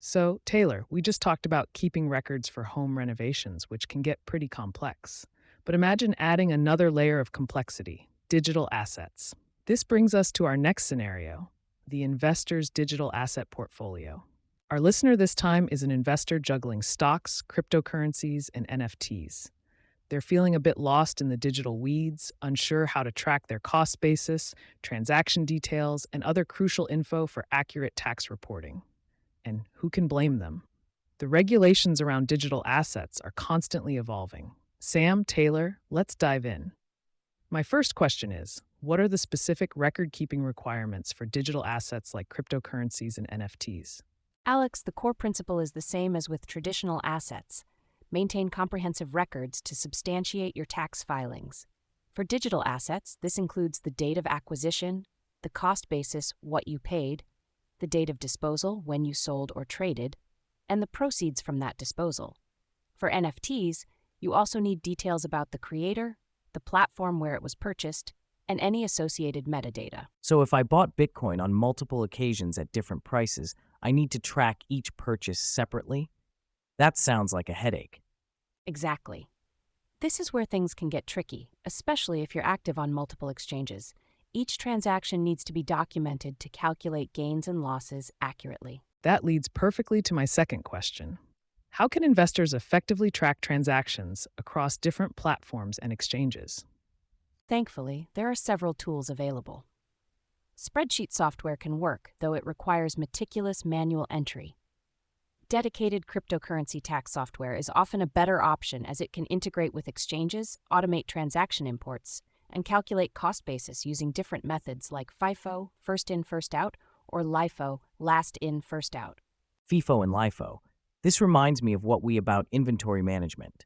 So, Taylor, we just talked about keeping records for home renovations, which can get pretty complex. But imagine adding another layer of complexity: digital assets. This brings us to our next scenario: the investor's digital asset portfolio. Our listener this time is an investor juggling stocks, cryptocurrencies, and NFTs. They're feeling a bit lost in the digital weeds, unsure how to track their cost basis, transaction details, and other crucial info for accurate tax reporting. And who can blame them? The regulations around digital assets are constantly evolving. Sam, Taylor, let's dive in. My first question is, what are the specific record-keeping requirements for digital assets like cryptocurrencies and NFTs? Alex, the core principle is the same as with traditional assets. Maintain comprehensive records to substantiate your tax filings. For digital assets, this includes the date of acquisition, the cost basis, what you paid, the date of disposal, when you sold or traded, and the proceeds from that disposal. For NFTs, you also need details about the creator, the platform where it was purchased, and any associated metadata. So if I bought Bitcoin on multiple occasions at different prices, I need to track each purchase separately? That sounds like a headache. Exactly. This is where things can get tricky, especially if you're active on multiple exchanges. Each transaction needs to be documented to calculate gains and losses accurately. That leads perfectly to my second question. How can investors effectively track transactions across different platforms and exchanges? Thankfully, there are several tools available. Spreadsheet software can work, though it requires meticulous manual entry. Dedicated cryptocurrency tax software is often a better option as it can integrate with exchanges, automate transaction imports, and calculate cost basis using different methods like FIFO, first in, first out, or LIFO, last in, first out. FIFO and LIFO. This reminds me of what we about inventory management.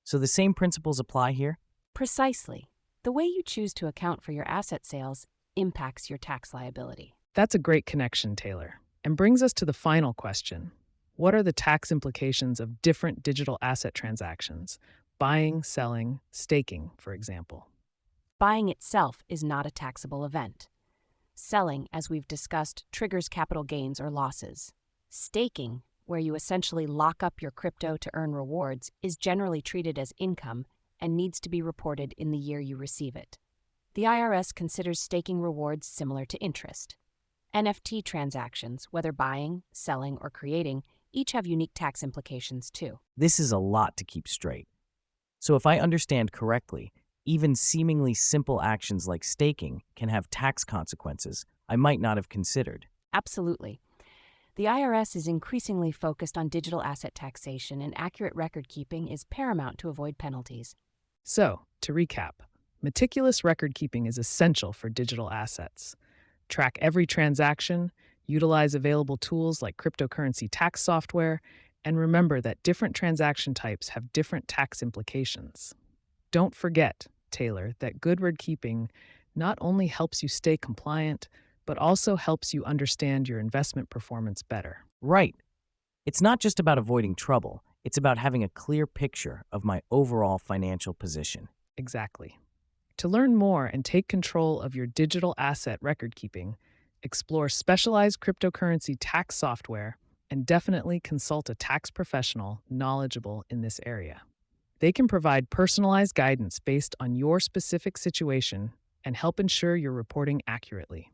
So the same principles apply here? Precisely. The way you choose to account for your asset sales impacts your tax liability. That's a great connection, Taylor, and brings us to the final question. What are the tax implications of different digital asset transactions? Buying, selling, staking, for example. Buying itself is not a taxable event. Selling, as we've discussed, triggers capital gains or losses. Staking, where you essentially lock up your crypto to earn rewards, is generally treated as income and needs to be reported in the year you receive it. The IRS considers staking rewards similar to interest. NFT transactions, whether buying, selling, or creating, each have unique tax implications too. This is a lot to keep straight. So if I understand correctly, even seemingly simple actions like staking can have tax consequences I might not have considered. Absolutely. The IRS is increasingly focused on digital asset taxation, and accurate record keeping is paramount to avoid penalties. So, to recap, meticulous record keeping is essential for digital assets. Track every transaction, utilize available tools like cryptocurrency tax software, and remember that different transaction types have different tax implications. Don't forget, Taylor, that good record keeping not only helps you stay compliant, but also helps you understand your investment performance better. Right. It's not just about avoiding trouble. It's about having a clear picture of my overall financial position. Exactly. To learn more and take control of your digital asset record keeping, explore specialized cryptocurrency tax software and definitely consult a tax professional knowledgeable in this area. They can provide personalized guidance based on your specific situation and help ensure you're reporting accurately.